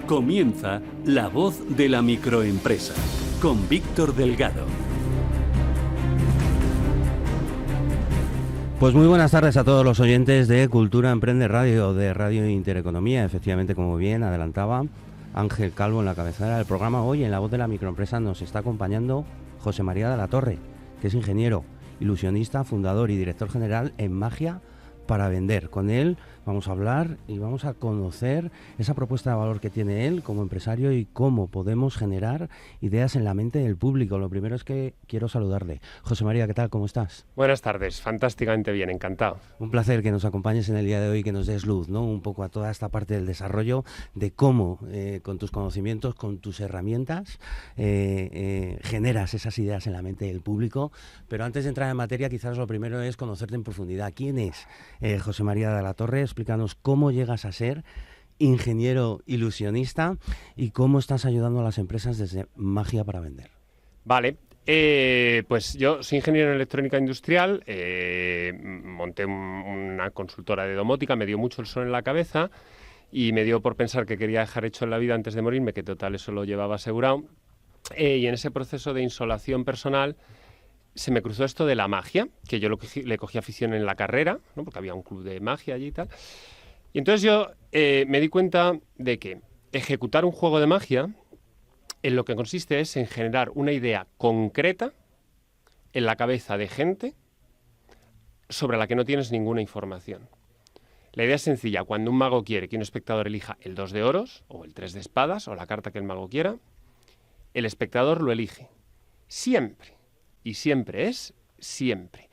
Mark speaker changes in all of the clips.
Speaker 1: Comienza La Voz de la Microempresa con Víctor Delgado.
Speaker 2: Pues muy buenas tardes a todos los oyentes de Cultura Emprende Radio, de Radio Intereconomía. Efectivamente, como bien adelantaba Ángel Calvo en la cabecera del programa, hoy en La Voz de la Microempresa nos está acompañando José María de la Torre, que es ingeniero, ilusionista, fundador y director general en Magia para Vender. Con él vamos a hablar y vamos a conocer esa propuesta de valor que tiene él como empresario y cómo podemos generar ideas en la mente del público. Lo primero es que quiero saludarle. José María, ¿qué tal? ¿Cómo estás?
Speaker 3: Buenas tardes, fantásticamente bien, encantado.
Speaker 2: Un placer que nos acompañes en el día de hoy y que nos des luz, ¿no? Un poco a toda esta parte del desarrollo de cómo, con tus conocimientos, con tus herramientas, generas esas ideas en la mente del público. Pero antes de entrar en materia, quizás lo primero es conocerte en profundidad. ¿Quién es José María de la Torre? Explícanos cómo llegas a ser ingeniero ilusionista y cómo estás ayudando a las empresas desde Magia para Vender.
Speaker 3: Vale, pues yo soy ingeniero en electrónica industrial, monté una consultora de domótica, me dio mucho el sol en la cabeza y me dio por pensar que quería dejar hecho en la vida antes de morirme, que total eso lo llevaba asegurado. Y en ese proceso de insolación personal se me cruzó esto de la magia, que yo le cogí afición en la carrera, ¿no? Porque había un club de magia allí y tal. Y entonces yo me di cuenta de que ejecutar un juego de magia en lo que consiste es en generar una idea concreta en la cabeza de gente sobre la que no tienes ninguna información. La idea es sencilla. Cuando un mago quiere que un espectador elija el 2 de oros o el 3 de espadas o la carta que el mago quiera, el espectador lo elige siempre. Y siempre es siempre.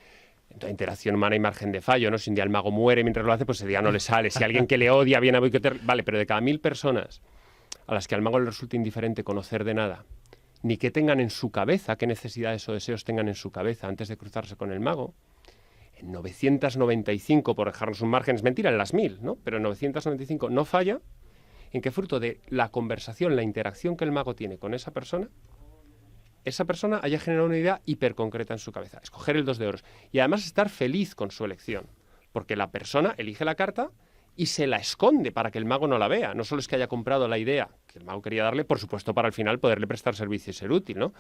Speaker 3: En toda interacción humana hay margen de fallo, ¿no? Si un día el mago muere mientras lo hace, pues ese día no le sale. Si alguien que le odia viene a boicotear... Vale, pero de cada 1000 personas a las que al mago le resulta indiferente conocer de nada, ni qué tengan en su cabeza, qué necesidades o deseos tengan en su cabeza antes de cruzarse con el mago, en 995, por dejarnos un margen, es mentira, en las 1000, ¿no? Pero en 995 no falla en que fruto de la conversación, la interacción que el mago tiene con esa persona haya generado una idea hiperconcreta en su cabeza. Escoger el 2 de oros. Y además estar feliz con su elección. Porque la persona elige la carta y se la esconde para que el mago no la vea. No solo es que haya comprado la idea que el mago quería darle, por supuesto, para al final poderle prestar servicio y ser útil, ¿no?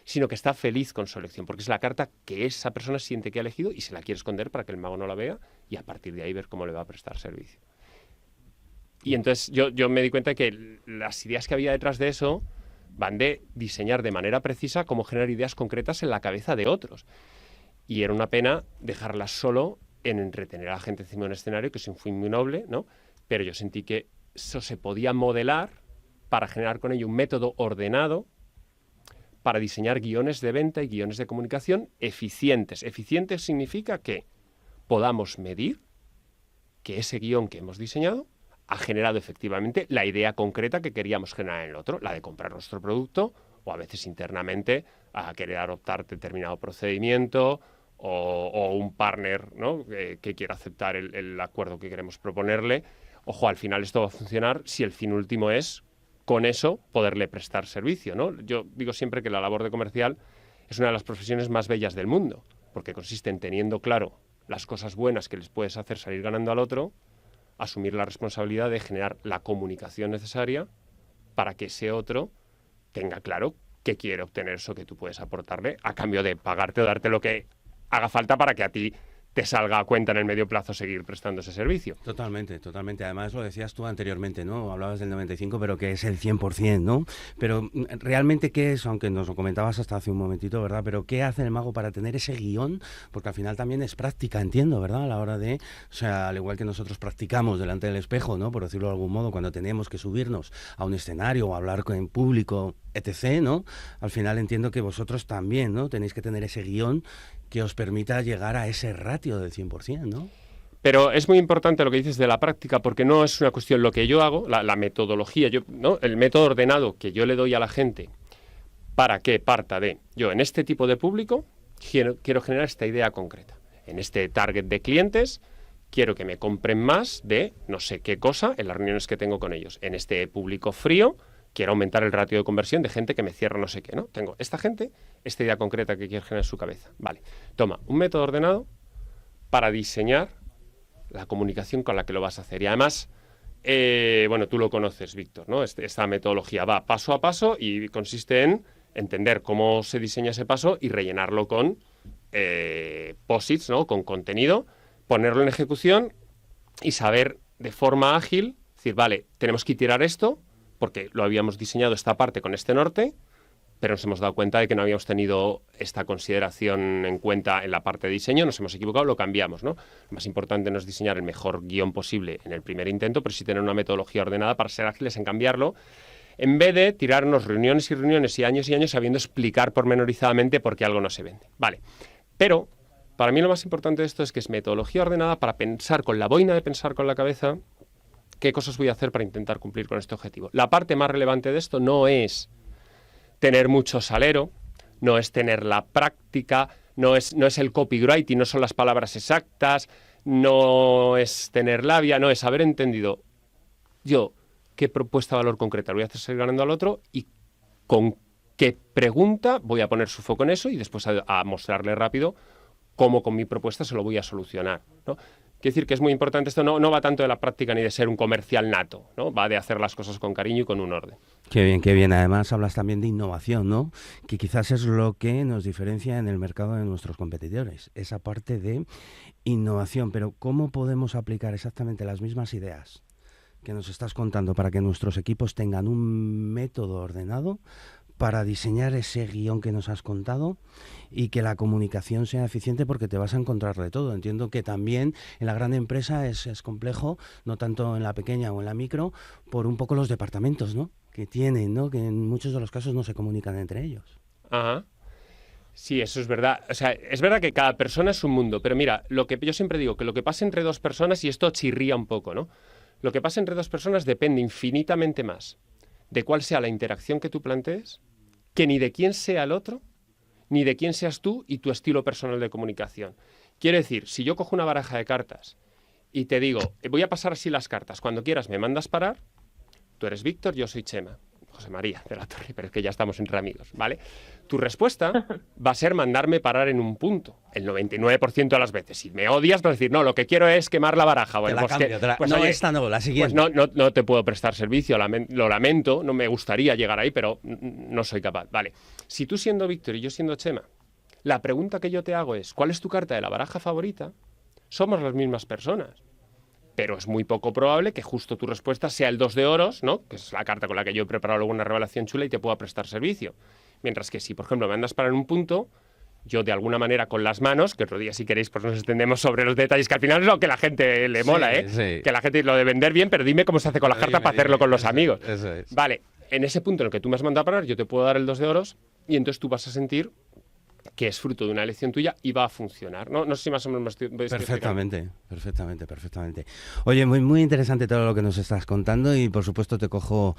Speaker 3: Sino que está feliz con su elección. Porque es la carta que esa persona siente que ha elegido y se la quiere esconder para que el mago no la vea y a partir de ahí ver cómo le va a prestar servicio. Y entonces yo me di cuenta de que las ideas que había detrás de eso van de diseñar de manera precisa cómo generar ideas concretas en la cabeza de otros. Y era una pena dejarlas solo en entretener a la gente encima de un escenario, que fue muy noble, ¿no? Pero yo sentí que eso se podía modelar para generar con ello un método ordenado para diseñar guiones de venta y guiones de comunicación eficientes. Eficientes significa que podamos medir que ese guión que hemos diseñado ha generado efectivamente la idea concreta que queríamos generar en el otro, la de comprar nuestro producto o a veces internamente a querer adoptar determinado procedimiento o un partner, ¿no? que quiera aceptar el acuerdo que queremos proponerle. Ojo, al final esto va a funcionar si el fin último es con eso poderle prestar servicio, ¿no? Yo digo siempre que la labor de comercial es una de las profesiones más bellas del mundo, porque consiste en teniendo claro las cosas buenas que les puedes hacer salir ganando al otro, asumir la responsabilidad de generar la comunicación necesaria para que ese otro tenga claro que quiere obtener eso que tú puedes aportarle a cambio de pagarte o darte lo que haga falta para que a ti te salga a cuenta en el medio plazo seguir prestando ese servicio.
Speaker 2: Totalmente, totalmente. Además lo decías tú anteriormente, ¿no? Hablabas del 95, pero que es el 100%, ¿no? Pero realmente ¿qué es? Aunque nos lo comentabas hasta hace un momentito, ¿verdad? Pero ¿qué hace el mago para tener ese guión? Porque al final también es práctica, entiendo, ¿verdad? A la hora de, o sea, al igual que nosotros practicamos delante del espejo, ¿no? Por decirlo de algún modo, cuando tenemos que subirnos a un escenario o hablar en público, etc., ¿no? Al final entiendo que vosotros también, ¿no? Tenéis que tener ese guión que os permita llegar a ese ratio del 100%, ¿no?
Speaker 3: Pero es muy importante lo que dices de la práctica, porque no es una cuestión lo que yo hago, la metodología, ¿no? El método ordenado que yo le doy a la gente para que parta de, yo en este tipo de público quiero generar esta idea concreta. En este target de clientes quiero que me compren más de no sé qué cosa en las reuniones que tengo con ellos. En este público frío quiero aumentar el ratio de conversión de gente que me cierra no sé qué, ¿no? Tengo esta gente, esta idea concreta que quiero generar en su cabeza. Vale, toma un método ordenado para diseñar la comunicación con la que lo vas a hacer. Y además bueno, tú lo conoces, Víctor, ¿no? Esta metodología va paso a paso y consiste en entender cómo se diseña ese paso y rellenarlo con posits, ¿no? Con contenido, ponerlo en ejecución y saber de forma ágil, decir, vale, tenemos que iterar esto porque lo habíamos diseñado esta parte con este norte, pero nos hemos dado cuenta de que no habíamos tenido esta consideración en cuenta en la parte de diseño, nos hemos equivocado, lo cambiamos, ¿no? Lo más importante no es diseñar el mejor guión posible en el primer intento, pero sí tener una metodología ordenada para ser ágiles en cambiarlo, en vez de tirarnos reuniones y reuniones y años sabiendo explicar pormenorizadamente por qué algo no se vende. Vale, pero para mí lo más importante de esto es que es metodología ordenada para pensar con la boina de pensar con la cabeza qué cosas voy a hacer para intentar cumplir con este objetivo. La parte más relevante de esto no es tener mucho salero, no es tener la práctica, no es el copywriting, no son las palabras exactas, no es tener labia, no es haber entendido yo qué propuesta de valor concreta voy a hacer seguir ganando al otro y con qué pregunta voy a poner su foco en eso y después a mostrarle rápido cómo con mi propuesta se lo voy a solucionar, ¿no? Quiero decir que es muy importante esto, no va tanto de la práctica ni de ser un comercial nato, ¿no? Va de hacer las cosas con cariño y con un orden.
Speaker 2: Qué bien, qué bien. Además hablas también de innovación, ¿no? Que quizás es lo que nos diferencia en el mercado de nuestros competidores, esa parte de innovación. Pero ¿cómo podemos aplicar exactamente las mismas ideas que nos estás contando para que nuestros equipos tengan un método ordenado para diseñar ese guión que nos has contado y que la comunicación sea eficiente, porque te vas a encontrar de todo? Entiendo que también en la gran empresa es complejo, no tanto en la pequeña o en la micro, por un poco los departamentos, ¿no? Que tienen, ¿no? Que en muchos de los casos no se comunican entre ellos.
Speaker 3: Ajá. Sí, eso es verdad. O sea, es verdad que cada persona es un mundo, pero mira, lo que yo siempre digo, que lo que pasa entre dos personas, y esto chirría un poco, ¿no? Lo que pasa entre dos personas depende infinitamente más de cuál sea la interacción que tú plantees, que ni de quién sea el otro, ni de quién seas tú y tu estilo personal de comunicación. Quiero decir, si yo cojo una baraja de cartas y te digo, voy a pasar así las cartas, cuando quieras me mandas parar, tú eres Víctor, yo soy Chema, José María de la Torre, pero es que ya estamos entre amigos, ¿vale? Tu respuesta va a ser mandarme parar en un punto, el 99% de las veces. Si me odias, vas a decir, no, lo que quiero es quemar la baraja. Bueno,
Speaker 2: Te la cambio,
Speaker 3: pues,
Speaker 2: no,
Speaker 3: oye,
Speaker 2: esta no, la siguiente.
Speaker 3: Pues no te puedo prestar servicio, lo lamento, no me gustaría llegar ahí, pero no soy capaz. Vale, si tú siendo Víctor y yo siendo Chema, la pregunta que yo te hago es, ¿cuál es tu carta de la baraja favorita? Somos las mismas personas. Pero es muy poco probable que justo tu respuesta sea el 2 de oros, ¿no? Que es la carta con la que yo he preparado luego una revelación chula y te pueda prestar servicio. Mientras que si, por ejemplo, me andas para en un punto, yo de alguna manera con las manos, que otro día si queréis pues nos extendemos sobre los detalles, que al final es lo que la gente le mola,
Speaker 2: sí.
Speaker 3: Que la gente lo de vender bien, pero dime cómo se hace con las cartas para hacerlo con los amigos.
Speaker 2: Eso es.
Speaker 3: Vale, en ese punto en el que tú me has mandado a parar, yo te puedo dar el 2 de oros y entonces tú vas a sentir que es fruto de una elección tuya y va a funcionar. No sé si más o menos me estoy
Speaker 2: perfectamente. Oye, muy, muy interesante todo lo que nos estás contando y por supuesto te cojo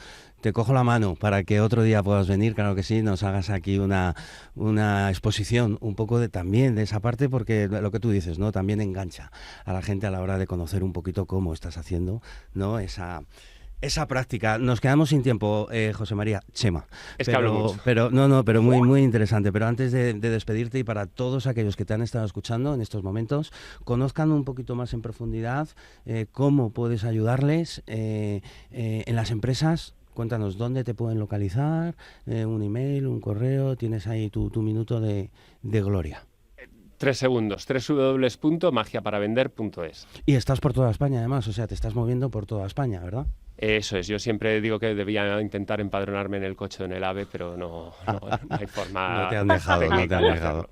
Speaker 2: la mano para que otro día puedas venir, claro que sí, nos hagas aquí una exposición un poco también de esa parte, porque lo que tú dices, ¿no? También engancha a la gente a la hora de conocer un poquito cómo estás haciendo, ¿no? Esa práctica. Nos quedamos sin tiempo, José María. Chema.
Speaker 3: Es que hablo mucho.
Speaker 2: Pero muy, muy interesante. Pero antes de despedirte, y para todos aquellos que te han estado escuchando en estos momentos, conozcan un poquito más en profundidad cómo puedes ayudarles en las empresas. Cuéntanos dónde te pueden localizar, un email, un correo. Tienes ahí tu minuto de gloria.
Speaker 3: 3 segundos, www.magiaparavender.es.
Speaker 2: Y estás por toda España, además, o sea, te estás moviendo por toda España, ¿verdad?
Speaker 3: Eso es, yo siempre digo que debía intentar empadronarme en el coche o en el AVE, pero no hay forma.
Speaker 2: No te han dejado.